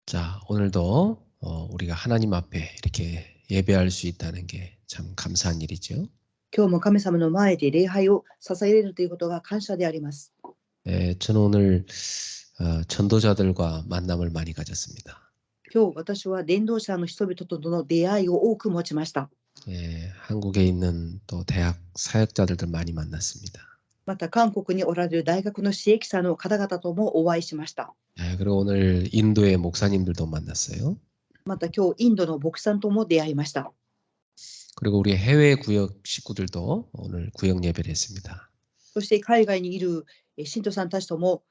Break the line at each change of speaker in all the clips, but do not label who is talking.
자, 오늘도 우리가 하나님 앞에 이렇게 예배할 수 있다는 게 참 감사한 일이죠.
今日も神様の前で礼拝を捧げるということが感謝であります。
저는 오늘 전도자들과 만남을 많이 가졌습니다.
今日私は伝道者の人々との出会いを多く持ちました。
한국에 있는 또 대학 사역자들도 많이 만났습니다.
また韓国におられる大学の支益者の方々ともお会いしました。
그리고 오늘 인도의 목사님들도 만났어요.
また今日インドの牧師さんとも出会いました。
그리고 우리 해외 구역 식구들도 오늘 구역 예배를 했습니다.
そして海外にいる信徒さんたちとも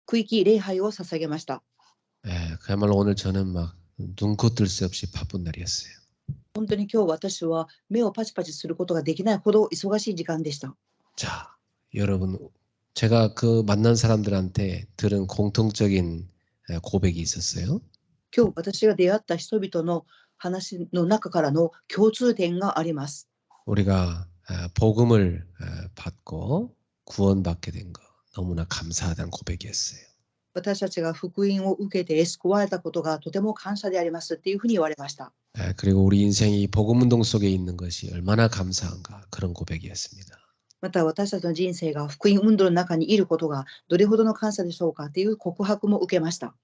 区域礼拝を捧げました。
그야말로 오늘 저는 막 눈코 뜰 새 없이 바쁜 날이었어요.
本当に今日私は目をパチパチすることができないほど忙しい時間でした。
자, 여러분, 제가 그 만난 사람들한테 들은 공통적인 고백이 있었어요.
今日私が出会った人々の話の中からの共通点があります。
우리가 복음을 받고 구원받게 된 거 너무나 감사하다는 고백이었어요.
私たちが福音を受けて救われたことがとても感謝でありますっていうふうに言われました。
그리고 우리 인생이 복음 운동 속에 있는 것이 얼마나 감사한가 그런 고백이었습니다.
また私たちの人生が福音運動の中にいることがどれほどの感謝でしょうかっていう告白も受けました。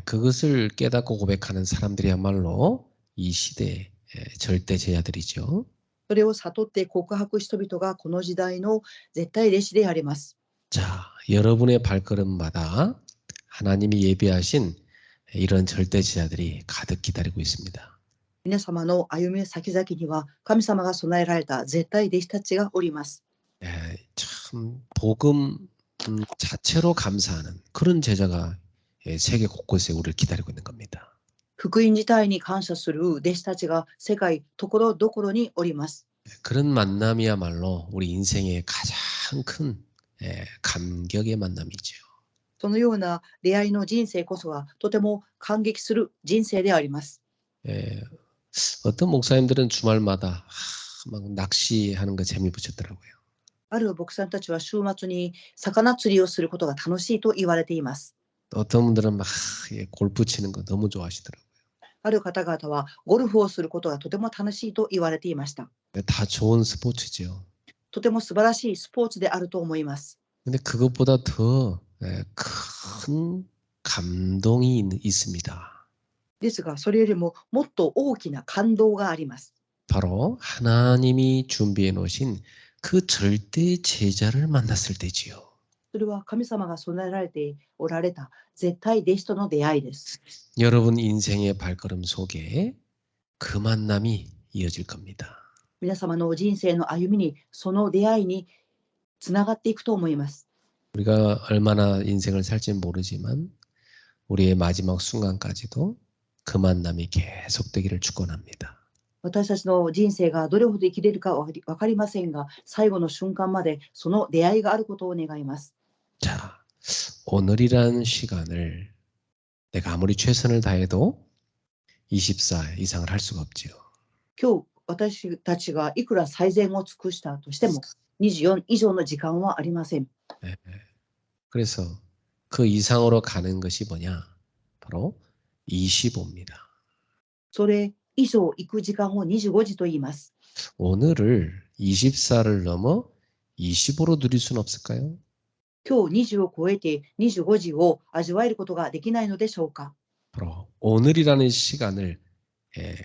그것을 깨닫고 고백하는 사람들이야말로 이 시대의 절대 제자들이죠.
それを悟って告白人々がこの時代の絶対弟子であります。
자, 여러분의 발걸음마다 하나님이 예비하신 이런 절대 제자들이 가득 기다리고 있습니다.
皆様の歩み先々には神様が備えられた絶対弟子たちがおります。
참 복음 자체로 감사하는 그런 제자가 세계 곳곳에 우리를 기다리고 있는 겁니다.
福音自体に感謝する弟子たちが世界ところどころにおります。
그런 만남이야말로 우리 인생의 가장 큰 감격의 만남이죠.
そのような出会いの人生こそはとても感激する人生であります。
어떤 목사님들은 주말마다 막 낚시하는 거 재미 붙였더라고요.
ある牧師さんたちは週末に魚釣りをすることが楽しいと言われています。
어떤 분들은 막 골프 치는 거 너무 좋아하시더라고요.
ある方々はゴルフをすることがとても楽しいと言われていました。
다 좋은 스포츠죠.
とても素晴らしいスポーツであると思います。
근데 그것보다 더 큰 감동이 있습니다.
ですが、それよりももっと大きな感動があります。
바로 하나님이 준비해 놓으신 그 절대 제자를 만났을 때지요.
それは神様が備えられておられた絶対弟子との出会いです。
여러분 인생의 발걸음 속에 그 만남이 이어질 겁니다.
皆様の人生の歩みにその出会いにつながっていくと思います。
우리가 얼마나 인생을 살지는 모르지만 우리의 마지막 순간까지도 그 만남이 계속되기를 축원합니다.
私たちの人生がどれほど生きれるかわかりませんが、最後の瞬間までその出会いがあることを願います。
자, 오늘이라는 시간을 내가 아무리 최선을 다해도 24 이상을 할 수가 없지요.
今日私たちがいくら最善を尽くしたとしても24以上の時間はありません。
그래서 그 이상으로 가는 것이 뭐냐? 바로 25입니다.
それ以上行く時間を25時と言います。
오늘을 24를 넘어 25로 누릴 수는 없을까요?
今日20を超えて25時を味わえることができないのでしょうか。
바로 오늘이라는 시간을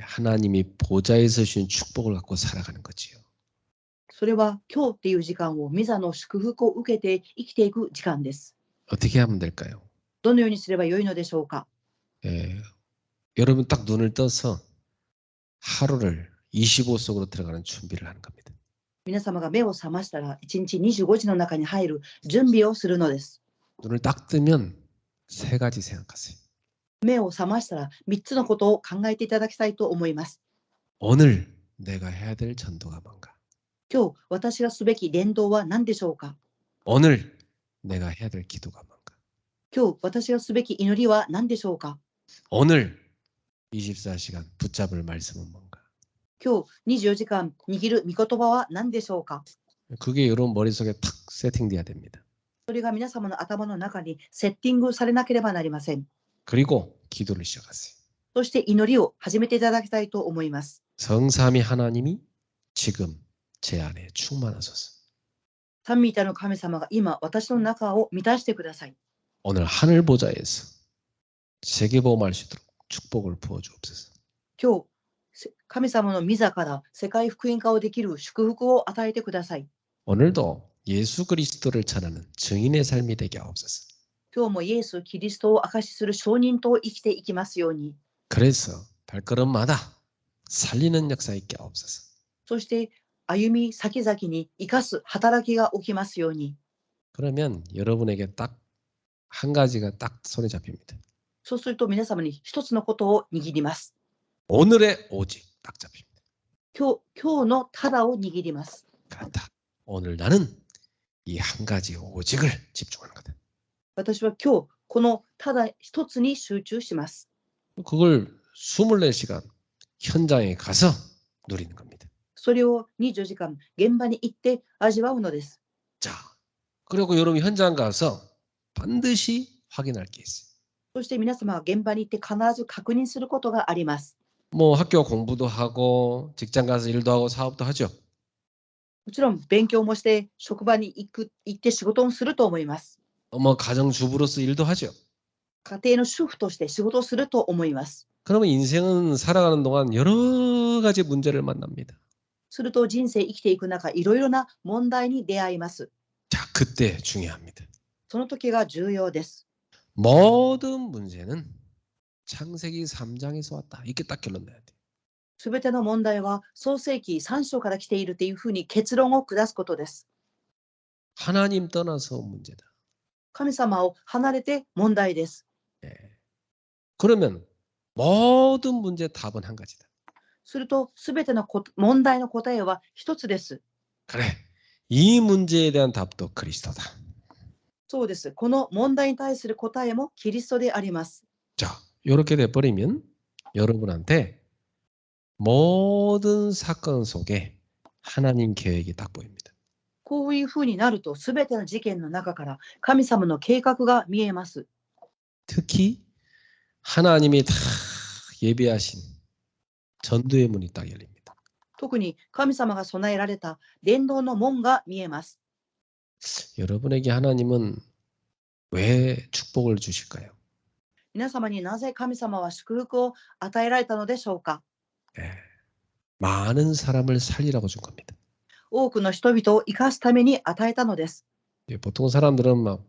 하나님이 보좌에 서신 축복을 갖고 살아가는 거지요.
それは今日っていう時間を御座の祝福を受けて生きていく時間です。
어떻게 하면 될까요?
どのようにすればよいのでしょうか。
여러분 딱 눈을 떠서 하루를 25 속으로 들어가는 준비를 하는 겁니다.
皆様が目を覚ましたら1日25時の中に入る準備をするのです。
눈을 딱 뜨면 세 가지 생각하세요.
目を覚ましたら3つのことを考えていただきたいと思います。
오늘 내가 해야 될 전도가 뭔가?
今日私がすべき伝道は何でしょうか。
오늘 내가 해야 될 기도가 뭔가?
今日私がすべき祈りは何でしょうか。
오늘 24시간 붙잡을 말씀은 뭔가?
今日24時間握る御言葉は何でしょうか。
그게 여러분 머릿속에 탁 세팅돼야 됩니다.
それが皆様の頭の中にセッティングされなければなりません。
그리고 기도를 시작하세요.
そして祈りを始めていただきたいと思います。
성삼위 하나님이 지금 제 안에 충만하소서.
三位一体の神様が今私の中を満たしてください。
오늘 하늘 보좌에서 세계복음할 수 있도록 축복을 부어 주옵소서.
今日、神様の御座から世界福音化をできる祝福を与えてください。
오늘도 예수 그리스도를 전하는 증인의 삶이 되게 하옵소서.
今日もイエス・キリストを証しする証人と生きていきますように。
그래서 발걸음마다 살리는 역사 있게 하옵소서.
そして歩み先々に生かす働きが起きますように。
그러면 여러분에게 딱 한 가지가 딱 손에 잡힙니다.
そうすると皆様に一つのことを握ります。
오늘의 오직 딱 잡힙니다.
今日のただを握ります。
그렇다. 오늘 나는 이 한 가지 오직을 집중하는 거다.
私は今日このただ一つに集中します。
그걸 24시간 현장에 가서 누리는 겁니다.
それを24時間現場に行って味わうのです。
자, 그리고 여러분 현장 가서 반드시 확인할 게 있어요.
そして皆様は現場に行って必ず確認することがあります。
뭐 학교 공부도 하고 직장 가서 일도 하고 사업도 하죠.
もちろん勉強もして職場に行って仕事をすると思います。
뭐 가정주부로서 일도 하죠.
家庭の主婦として仕事をすると思います。
그러면 인생은 살아가는 동안 여러 가지 문제를 만납니다.
すると人生生きていく中いろいろな問題に出会います。
자, 그때 중요합니다.
その時が重要です。
모든 문제는 창세기 3장에서 왔다. 이렇게 딱 결론 내야 돼.
すべての問題は創世記3章から来ているというふうに結論を下すことです。
하나님 떠나서 문제다.
神様を離れて問題です。
예. 그러면 모든 문제 답은 한 가지다.
するとすべての問題の答えは一つです。
그래. 이 문제에 대한 답도 그리스도다.
そうです。この問題に対する答えもキリストであります。
자, 이렇게 돼버리면 여러분한테 모든 사건 속에 하나님 계획이 딱 보입니다.
こういうふうになるとすべての事件の中から神様の計画が見えます。
특히 하나님이 다 예비하신 전도의 문이 딱 열립니다.
特に神様が備えられた伝道の門が見えます。
여러분에게 하나님은 왜 축복을 주실까요?
皆様になぜ神様は祝福を与えられたのでしょうか。
예, 많은 사람을 살리라고 준 겁니다.
多くの人々を生かすために与えたのです。
예, 보통 사람들은 막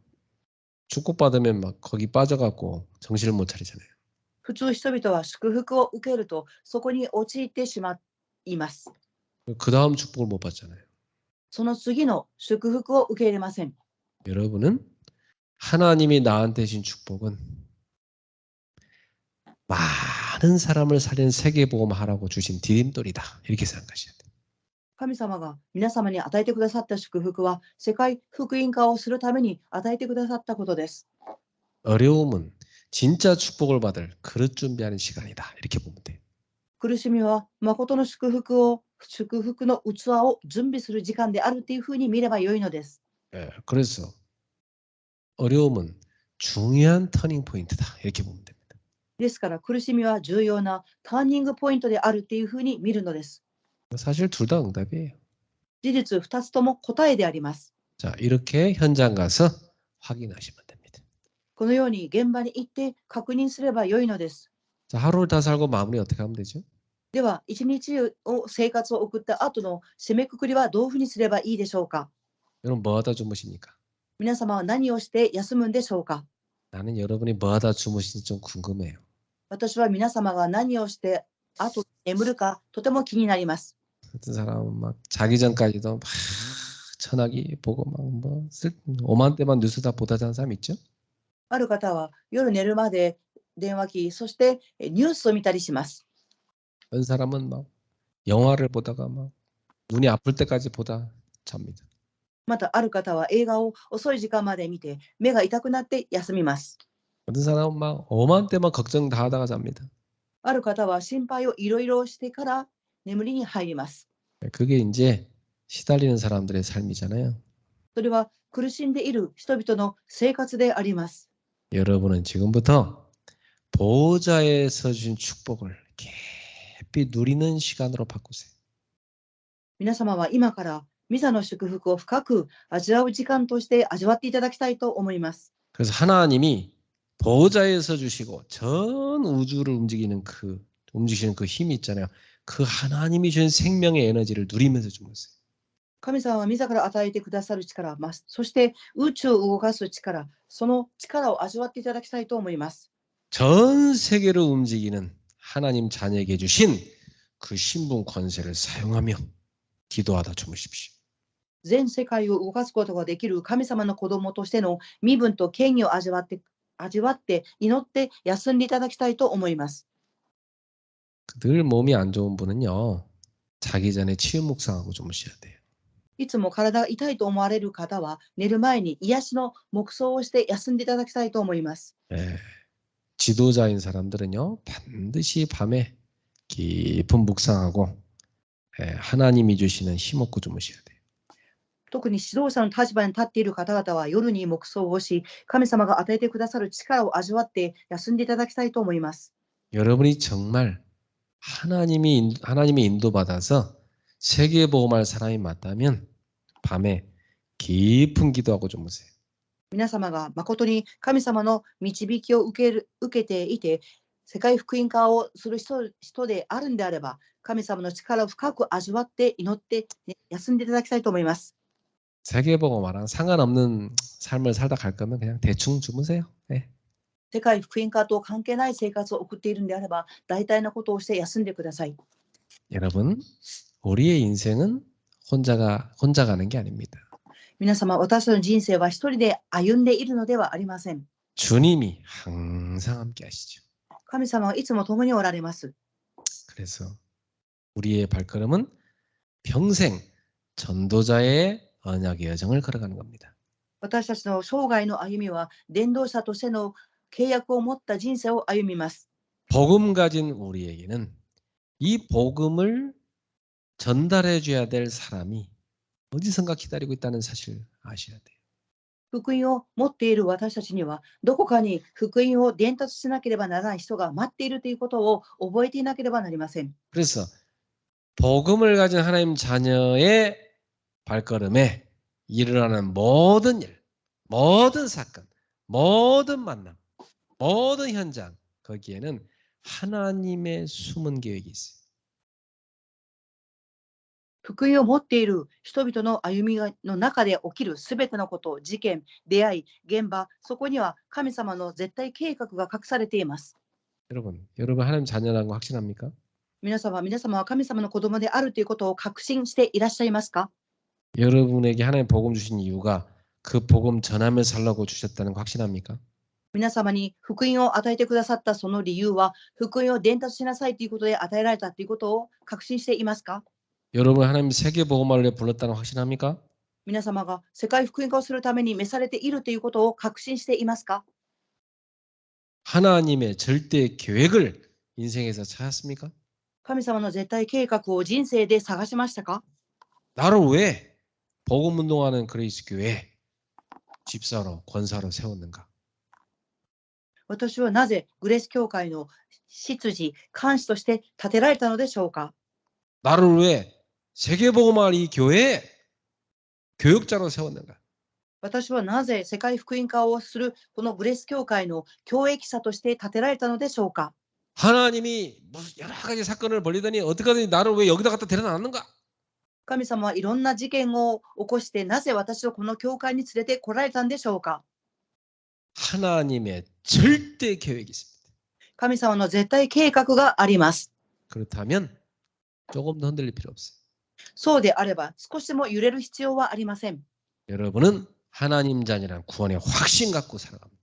축복받으면 막 거기 빠져갖고 정신을 못 차리잖아요.
普通人々は祝福を受けるとそこに陥ってしまいます。
그 다음 축복을 못 받잖아요.
その次の祝福を受け入れません。
여러분은 하나님이 나한테 주신 축복은 많은 사람을 살린 세계복음하라고 주신 디딤돌이다. 이렇게 생각하셔야 돼요.
神様が皆様に与えてくださった祝福は世界福音化をするために与えてくださったことです。
어려움은 진짜 축복을 받을 그릇 준비하는 시간이다. 이렇게 보면 돼요.
苦しみは誠の祝福の器を準備する時間であるというふうに見ればよいのです。
예, 그래서 어려움은 중요한 터닝 포인트다. 이렇게 보면 됩니다.
ですから苦しみは重要なターニングポイントであるというふうに見るのです。
사실 둘 다 응답이에요.
事実2つとも答えであります。
자, 이렇게 현장 가서 확인하시면 됩니다.
このように現場に行って確認すればよいのです。
자, 하루를 다 살고 마무리 어떻게 하면 되죠?
では、一日を生活を送った後の締めくくりはどういうふうにすればいいでしょうか。
여러분 뭐 하다 주무십니까?
皆様は何をして休むんでしょうか。
나는 여러분이 뭐 하다 주무시는지 좀 궁금해요.
私は皆様が何をして後眠るかとても気になります。
어떤 사람은 막 자기 전까지도 막 전화기 보고 막뭐 5만 대만 뉴스 다 보다 자는 사람 있죠?
ある方は夜寝るまで電話機、そしてニュースを見たりします。
어떤 사람은 막 영화를 보다가 막 눈이 아플 때까지 보다 잡니다.
またある方は映画を遅い時間まで見て目が痛くなって休みます。
어떤 사람은 막 5만 대만 걱정 다 하다가 잡니다.
ある方は心配をいろいろしてから眠りに入ります。
그게 이제 시달리는 사람들의 삶이잖아요.
それは苦しんでいる人々の生活であります。
여러분은 지금부터 보호자에서 주신 축복을 깊이 누리는 시간으로 바꾸세요.
皆様は今からミサの祝福を深く味わう時間として味わっていただきたいと思います。
그래서 하나님이 보호자에서 주시고 전 우주를 움직이시는 그 힘이 있잖아요. 그 하나님이 주신 생명의 에너지를 누리면서 주무세요.
神様は自ら与えてくださる力、そして宇宙を動かす力、その力を味わっていただきたいと思います。
전 세계를 움직이는 하나님 자녀에게 주신 그 신분 권세를 사용하며 기도하다 주무십시오.
全世界を動かすことができる神様の子供としての身分と権威を味わって祈って休んでいただきたいと思います。
늘 몸이 안 좋은 분은요. 자기 전에 치유 묵상하고 주무셔야 돼요.
いつも体が痛いと思われる方は寝る前に癒しの黙想をして休んでいただきたいと思います。
예, 지도자인 사람들은요. 반드시 밤에 깊은 묵상하고 하나님이 주시는 힘 얻고 주무셔야 돼요.
特に指導者の立場に立っている方々は夜に黙想をし、神様が与えてくださる力を味わって休んでいただきたいと思います。
여러분이 정말 하나님이 인도받아서 세계보험할 사람이 맞다면 밤에 깊은 기도하고 주무세요.
皆様が誠に神様の導きを受けていて、世界福音化をする人であるんであれば、神様の力を深く味わって祈って休んでいただきたいと思います。
세계보험화랑 상관없는 삶을 살다 갈 거면 그냥 대충 주무세요. 네.
世界福音化と関係ない生活を送っているんであれば、大体のことをして休んでください。
여러분, 우리의 인생은 혼자 가는 게 아닙니다.
皆様、私の人生は一人で歩んでいるのではありません。
주님이 항상 함께 하시죠.
神様はいつも共におられます。
그래서 우리의 발걸음은 평생 전도자의 언약의 여정을 걸어가는 겁니다.
私たちの生涯の歩みは伝道者としての契約を持った人生を歩みます。
복음 가진 우리에게는 이 복음을 전달해 줘야 될 사람이 어디선가 기다리고 있다는 사실 아셔야 돼요.
福音を持っている私たちには、どこかに福音を伝達しなければならない人が待っているということを覚えていなければなりません。
그래서 복음을 가진 하나님 자녀의 발걸음에 일어나는 모든 일, 모든 사건, 모든 만남, 모든 현장, 거기에는 하나님의 숨은 계획이 있어요.
福音を持っている人々の歩みの中で起きるすべてのこと、事件、出会い、現場、そこには神様の絶対計画が隠されています。
여러분 하나님 자녀라는 거 확신합니까?
皆様は神様の子供であるということを確信していらっしゃいますか？
여러분에게 하나님 복음 주신 이유가 그 복음 전하며 살라고 주셨다는 거 확신합니까?
皆様に福音を与えてくださったその理由は、福音を伝達しなさいということで与えられたということを確信していますか？
여러분 하나님 세계 복음화를 불렀다는 거 확신합니까?
皆様が世界福音化をするために召されているということを確信していますか？
하나님의 절대 계획을 인생에서 찾았습니까?
神様の絶対計画を人生で探しましたか？
나를 왜 복음 운동하는 그레이스 교회 집사로 권사로 세웠는가?
私はなぜグレース教会の執事、監視として立てられたのでしょうか？
나를 왜 세계 복음화 이 교회 교육자로 세웠는가?
私はなぜ世界福音化をするこのグレース教会の教益者として立てられたのでしょうか？
하나님이 무슨 여러 가지 사건을 벌리더니 어떻게든 나를 왜 여기다 갖다 데려놨는가?
神様はいろんな事件を起こして、なぜ私をこの教会に連れてこられたんでしょうか？
하나님의 절대 계획이 있습니다.
神様の絶対計画があります。
그렇다면 조금 더 흔들릴 필요 없어요.
そうであれば少しでも揺れる必要はありません。
여러분은 하나님 자녀란 구원의 확신 갖고 살아갑니다.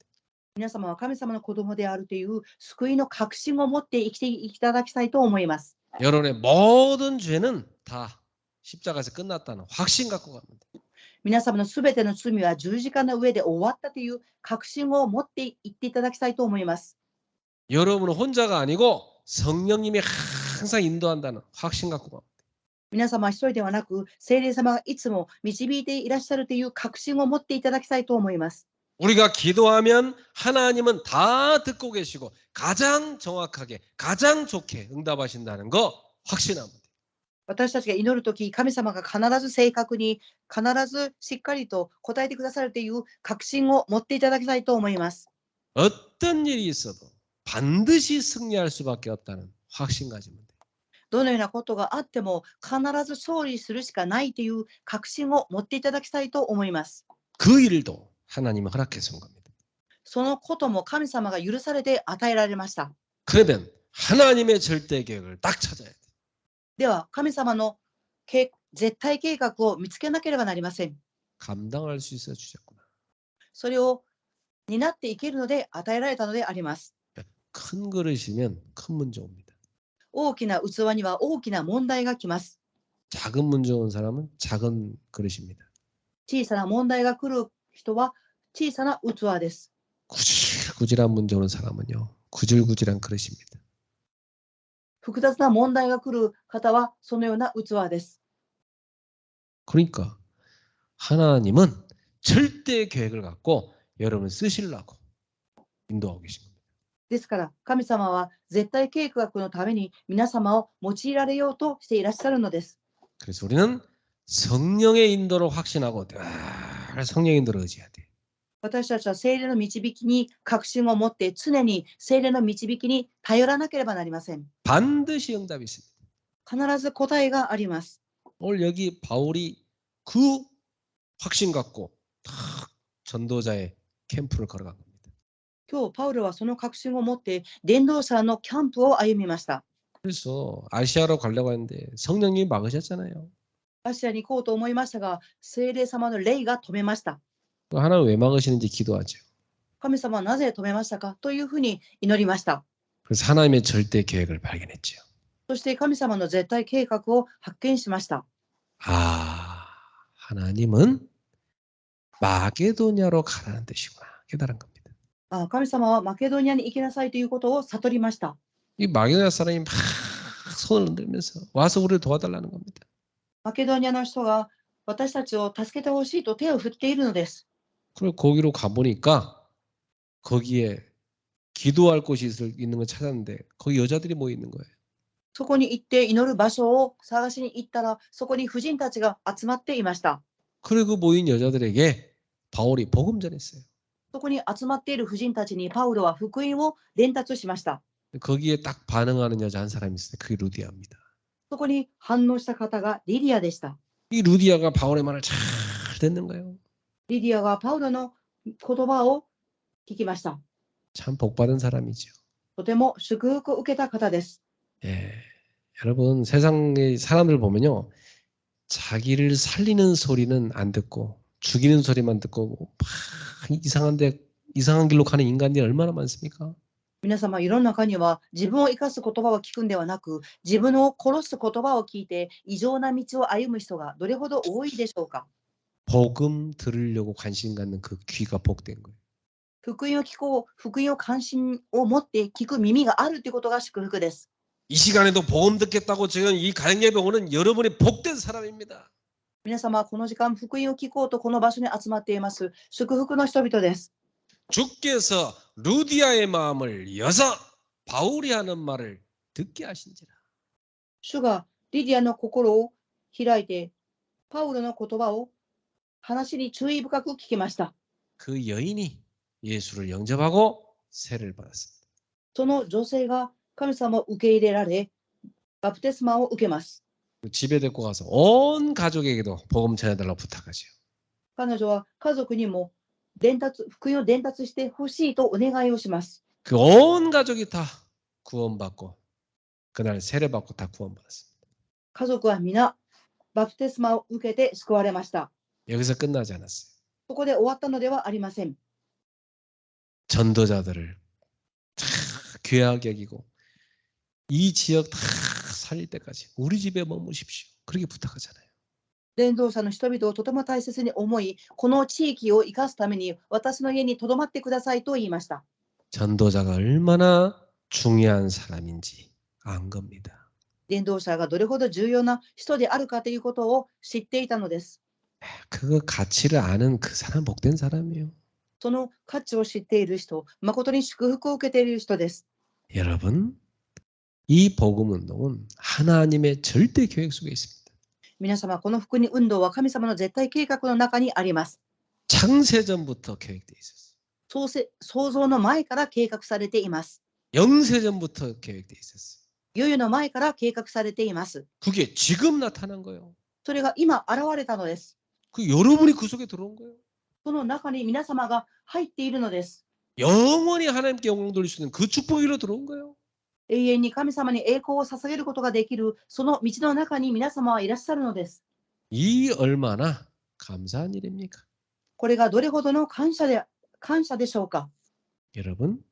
皆様は神様の子供であるという救いの確信を持って生きていただきたいと思います。
여러분의 모든 죄는 다 십자가에서 끝났다는 확신 갖고 갑니다.
皆様のすべての罪は十字架の上で終わったという確信を持っていっていただきたいと思います。
여러분은 혼자가 아니고 성령님이 항상 인도한다는 확신 갖고 갑니다.
皆様は一人ではなく、聖霊様がいつも導いていらっしゃるという確信を持っていただきたいと思います。
우리가 기도하면 하나님은 다 듣고 계시고 가장 정확하게 가장 좋게 응답하신다는 거 확신하면 돼요.
私たちが祈るとき、神様が必ず正確に、必ずしっかりと答えてくださるという確信を持っていただきたいと思います。
어떤 일이 있어도 반드시 승리할 수밖에 없다는 확신 가지면 돼요.
どのようなことがあっても必ず勝利するしかないという確信を持っていただきたいと思います。
그 일도 하나님이 허락해서 온 겁니다.
そのことも神様が許されて与えられました。
그러면 하나님의 절대 계획을 딱 찾아야 돼요.
では、神様の絶対計画を見つけなければなりません。
감당할 수 있어 주셨구나.
それを担っていけるので与えられたのであります。
큰 그릇이면 큰 문제 옵니다.
大きな器には大きな問題が来ます。
작은 문제 온 사람은 작은 그릇입니다.
小さな問題が来る人は小さな器です。
구질구질한 문제 오는 사람은요. 구질구질한 그릇입니다.
複雑な問題が来る方はそのような器です。
그러니까 하나님은 절대 계획을 갖고 여러분을 쓰시려고 인도하고 계신 겁니다.
ですから神様は絶対計画のために皆様を用いられようとしていらっしゃるのです。
그래서 우리는 성령의 인도를 확신하고 늘 성령의 인도를 의지해야 돼요.
私たちは聖霊の導きに確信を持って常に聖霊の導きに頼らなければなりません。
반드시 응답이 있습니다.
必ず答えがあります。
오늘 여기 바울이 그 확신 갖고 탁 전도자의 캠프를 걸어간 겁니다.
今日パウルはその確信を持って伝道者のキャンプを歩みました。
그래서 아시아로 가려고 했는데 성령님이 막으셨잖아요.
アシアに行こうと思いましたが、聖霊様の霊が止めました。
하나님 왜 막으시는지 기도하죠.
神様はなぜ止めましたかというふうに祈りました。
그래서 하나님의 절대 계획을 발견했죠.
そして神様の絶対計画を発見しました。
아, 하나님은 마게도냐로 가라는 뜻이구나. 깨달은 겁니다.
神様はマケドニアに行きなさいということを悟りました。
이 마게도냐 사람이 막 손을 흔들면서 와서 우리를 도와달라는 겁니다.
マケドニアの人が私たちを助けてほしいと手を振っているのです。
그리고 거기로 가보니까 거기에 기도할 곳이 있는 걸 찾았는데 거기 여자들이 모여 있는 거예요.
そこに行って祈る場所を探しに行ったら、そこに婦人たちが集まっていました。
그리고 모인 여자들에게 바울이 복음 전했어요.
そこに集まっている婦人たちにパウロは福音を伝達しました。
거기에 딱 반응하는 여자 한 사람이 있어요. 그게 루디아입니다.
そこに反応した方がリディアでした。
이 루디아가 바울의 말을 잘 듣는 거예요.
リディアがパウロの言葉を聞きました。
참 복받은 사람이죠.
とても祝福を受けた方です。
예, 여러분 세상의 사람들 보면요. 자기를 살리는 소리는 안 듣고 죽이는 소리만 듣고 막 이상한 길로 가는 인간들이 얼마나 많습니까?
皆様、世の中には自分を生かす言葉を聞くんではなく、自分を殺す言葉を聞いて異常な道を歩む人がどれほど多いでしょうか。
복음 들으려고 관심 갖는 그 귀가 복된 거예요.
福音を聞こう、福音を関心を持って聞く耳があるということが祝福です。
이 시간에도 복음 듣겠다고 지금 이 가정예배 오는 여러분이 복된 사람입니다.
皆様、この時間福音を聞こうとこの場所に集まっています。祝福の人々です。
주께서 루디아의 마음을 여서 바울이 하는 말을 듣게 하신지라.
主がリディアの心を開いて、パウロの言葉を話に注意深く聞きました。
그 여인이 예수를 영접하고 세례를 받았습니다.
その女性が神様を受け入れられ、バプテスマを受けます。
집에 데리고 가서 온 가족에게도 복음 전해달라고 부탁하죠.
彼女は家族にも福音を伝達してほしいとお願いをします。
그 온 가족이 다 구원받고 그날 세례받고 다 구원받았습니다.
家族は皆バプテスマを受けて救われました。
여기서 끝나지 않았어요.
そこで終わったのではありません。
전도자들을 다 귀하게 여기고 이 지역 다 살릴 때까지 우리 집에 머무십시오. 그렇게 부탁하잖아요.
伝道者の人々をとても大切に思い、この地域を生かすために私の家に留まってくださいと言いました。
전도자가 얼마나 중요한 사람인지 안 겁니다.
伝道者がどれほど重要な人であるかということを知っていたのです。
그 가치를 아는 그 사람 복된 사람이에요.
その価値を知っている人、誠に祝福を受けている人です。
여러분, 이 복음 운동은 하나님의 절대 계획 속에 있습니다.
皆様、この福音運動は神様の絶対計画の中にあります。
창세전부터 계획되어 있었어요.
創造の前から計画されています。
영세전부터 계획되어 있었어요.
世々の前から計画されています。
그게 지금 나타난 거예요.
それが今現れたのです。
여러분이 그 속에 들어온 거예요.
その中に皆様が入っているのです。
영원히 하나님께 영광 돌릴 수 있는 그 축복으로 들어온 거예요.
永遠に神様に栄光を捧げることができるその道の中に皆様はいらっしゃるのです。
이 얼마나 감사한 일입니까?
これがどれほどの感謝でしょうか。
여러분,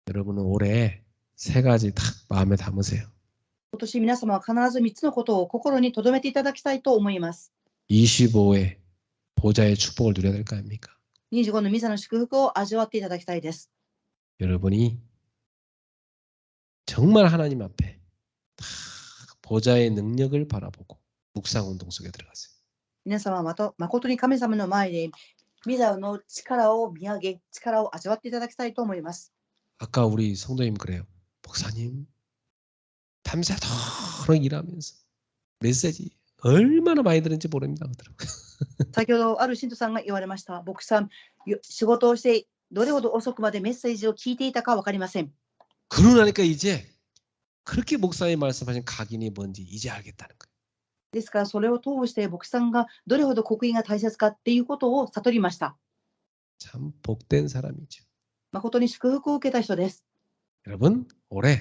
여러분은 올해 세 가지 딱 마음에 담으세요.
今年皆様は必ず3つのことを心に留めていただきたいと思います。
25의 보좌의 축복을 누려야 될 거 아닙니까?
25の御座の祝福を味わっていただきたいです。
여러분이 정말 하나님 앞에 다 보좌의 능력을 바라보고 묵상운동 속에 들어가세요.
皆様は誠に神様の前で御座の力を見上げ、力を味わっていただきたいと思います。
아까 우리 성도님 그래요. 목사님 밤새도록 일하면서 메시지 얼마나 많이 들은지 모릅니다. 그러더라고요.
先ほどある信徒さんが言われました。牧師さん、仕事をしてどれほど遅くまでメッセージを聞いていたか分かりません。
그러고 나니까 이제 그렇게 목사님 말씀하신 각인이 뭔지 이제 알겠다는 거예요.
ですからそれを通して牧師さんがどれほど刻印が大切かっていうことを悟りました。
참 복된 사람이죠.
誠に祝福を受けた人です。
여러분 올해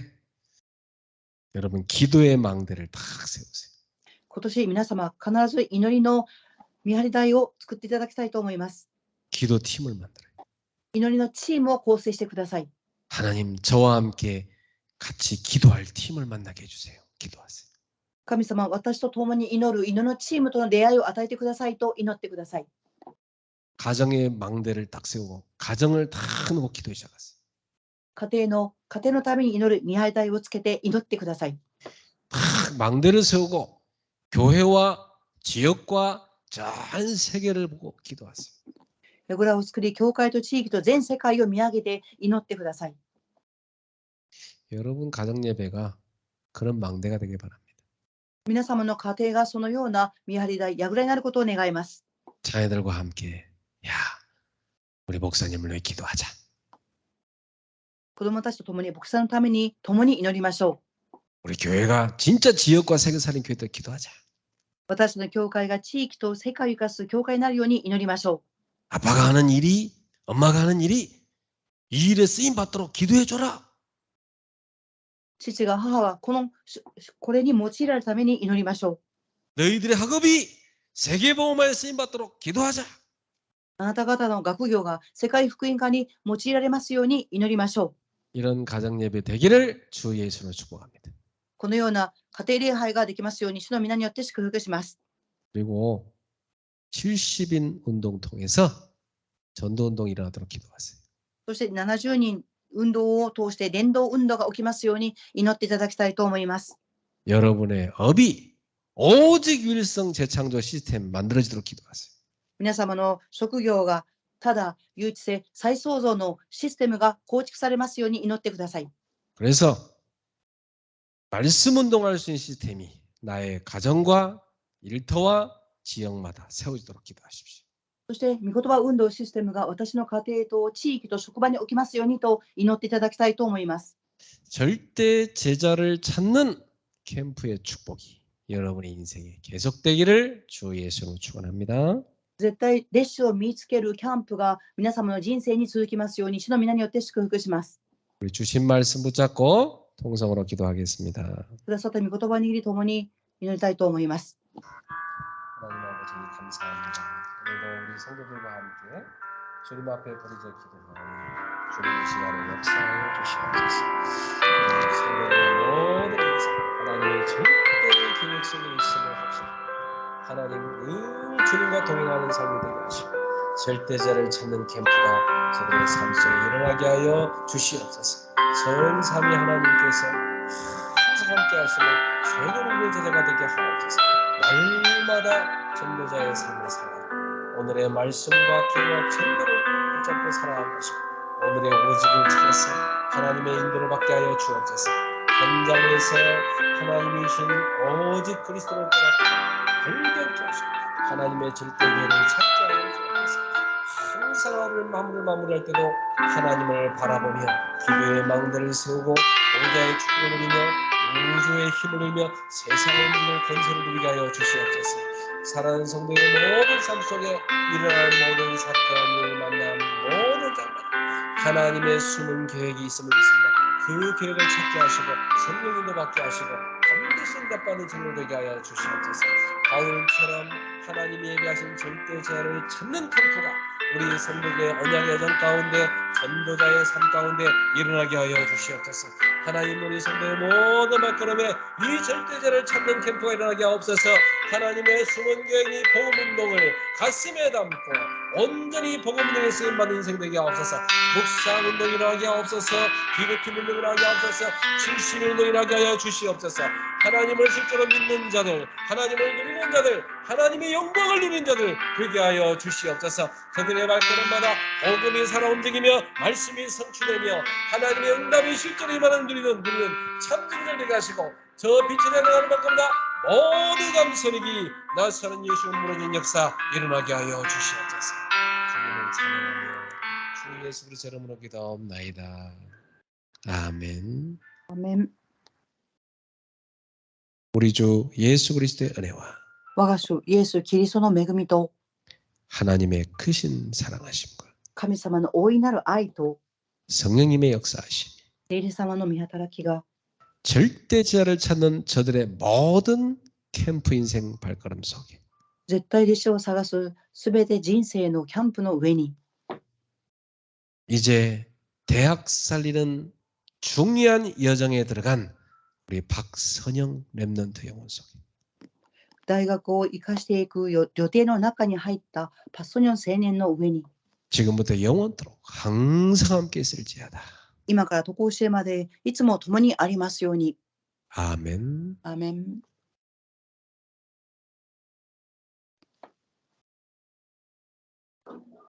여러분 기도의 망대를 딱 세우세요.
今年皆様必ず祈りの見張り台を作っていただきたいと思います。
기도팀을 만들어요.
祈りのチームを構成してください。
하나님 저와 함께 같이 기도할 팀을 만나게 해주세요. 기도하세요.
神様、私と共に祈る祈りのチームとの出会いを与えてくださいと祈ってください。
가정의 망대를 딱 세우고 가정을 다 놓고 기도해 시작하세요.
家庭のために祈る見張り台をつけて祈ってください。
딱 망대를 세우고 교회와 지역과 전 세계를 보고 기도하세요.
櫓を作り、教会と地域と全世界を見上げて祈ってください。
여러분 가정 예배가 그런 망대가 되길 바랍니다.
皆様の家庭がそのような見張り台、櫓になることを願います。
자녀들과 함께 야 우리 목사님을 위해 기도하자.
子供たちと共に牧師さんのために共に祈りましょう。
우리 교회가 진짜 지역과 세계 살린 교회도 기도하자.
私の教会が地域と世界を生かす教会になるように祈りましょ
아빠가 하는 일이 엄마가 하는 일이 이 일에 쓰임 받도록 기도해 줘라.
う。父が母はこれに用いられるために祈りましょう。
너희들의 학업이 세계복음화에 쓰임 받도록 기도하자.
あなた方の学業が世界福音化に用いられますように祈りましょう。
이런 가정 예배 되기를 주 예수로 축복합니다.
このような家庭礼拝ができますように主の皆によって祝福します。
그리고 70인 운동 통해서 전도 운동이 일어나도록 기도하세요.
そして70人運動を通して伝道運動が起きますように祈っていただきたいと思います。
여러분의 업이 오직 유일성 재창조 시스템 만들어지도록 기도하세요.
皆様の職業がただ唯一性再創造のシステムが構築されますように祈ってください。
그래서 말씀 운동할 수 있는 시스템이 나의 가정과 일터와 지역마다 세워지도록 기도하십시오.
そして御言葉運動システムが私の家庭と地域と職場に起きますようにと祈っていただきたいと思います。
절대 제자를 찾는 캠프의 축복이 여러분의 인생에 계속되기를 주 예수로 축원합니다.
絶対弟子を見つけるキャンプが皆様の人生に続きますように主の皆によって祝福します。
우리 주신 말씀 붙잡고 통성으로 기도하겠습니다.
くださった御言葉を握り共に祈りたいと思います。
하나님 아버지 감사합니다. 오늘도 우리 성도들과 함께 주님 앞에 부르짖어 기도하는 주님의 시간에 역사하여 주시옵소서. 우리 성도들의 모든 인생 하나님의 절대의 계획 속에 있음을 확신하고 하나님 늘 주님과 동행하는 삶이 되게 하시고 절대자를 찾는 캠프가 저들의 삶 속에 일어나게 하여 주시옵소서. 전삼위 하나님께서 항상 함께 하시는 최고로 우리 제자가 되게 하옵소서. 날마다 전도자의 삶을 살아가고 오늘의 말씀과 기도와 전도를 붙잡고 살아갈 것이고 오늘의 오직을 찾아서 하나님의 인도를 받게 하여 주옵소서. 현장에서 하나님이 주신 오직 그리스도를 떠났고 발견케 하시고 하나님의 절대교를 찾게 하여 주옵소서. 항상 하루를 마무리할 때도 하나님을 바라보며 기도의 망대를 세우고 공자의 축복을 누리며 우주의 힘을 누리며 세상을 누리는 권세를 누리게 하여 주시옵소서. 사랑하는 성도의 모든 삶 속에 일어날 모든 사건, 일, 만남, 모든 장면 하나님의 숨은 계획이 있음을 믿습니다. 그 계획을 찾게 하시고 성령님도 받게 하시고 반드시 응답받는 증거 되게 하여 주시옵소서. 바울처럼 하나님이 예비하신 절대 제한을 찾는 캠프가 우리 성도들의 언약의 여정 가운데 전도자의 삶 가운데 일어나게 하여 주시옵소서. 하나님 우리 성도의 모든 발걸음에 이 절대자를 찾는 캠프가 일어나게 하옵소서. 하나님의 숨은 계획이 복음운동을 가슴에 담고 온전히 복음운동에 쓰임받는 인생 되게 하옵소서. 묵상운동이 일어나게 하옵소서. 기독교 운동이 일어나게 하옵소서. 출신운동이 일어나게 하여 주시옵소서. 하나님을 실제로 믿는 자들, 하나님을 누리는 자들, 하나님의 영광을 누리는 자들 되게 하여 주시옵소서. 그들의 발걸음마다 복음이 살아 움직이며 말씀이 성취되며 하나님의 응답이 실제로 임하는 누리는 참증들 되게 하시고 저 빛이 내려가는 만큼다 모든 감선이기 나사는 예수 무너진 역사 일어나게 하여 주시옵소서. 주님을 찬양하며 주 예수 그리스도 이름으로 기도하옵나이다. 아멘.
아멘。
우리 주 예수 그리스도의 은혜와
我が主イエス・キリストの恵みと
하나님의 크신 사랑하심과
神様の大いなる愛と
성령님의 역사하심,
聖霊様の御働きが
절대자를 찾는 저들의 모든 캠프 인생 발걸음 속에
絶対弟子を探すすべて人生のキャンプの上に
이제 대학 살리는 중요한 여정에 들어간 우리 박선영 랩넌트 영혼 속에
大学を生かしていく予定の中に入ったパッソニョン青年の上に
지금부터 영원토록 항상 함께 있을지어다.
今から渡航してまでいつも共にありますように。
아멘.
アーメン。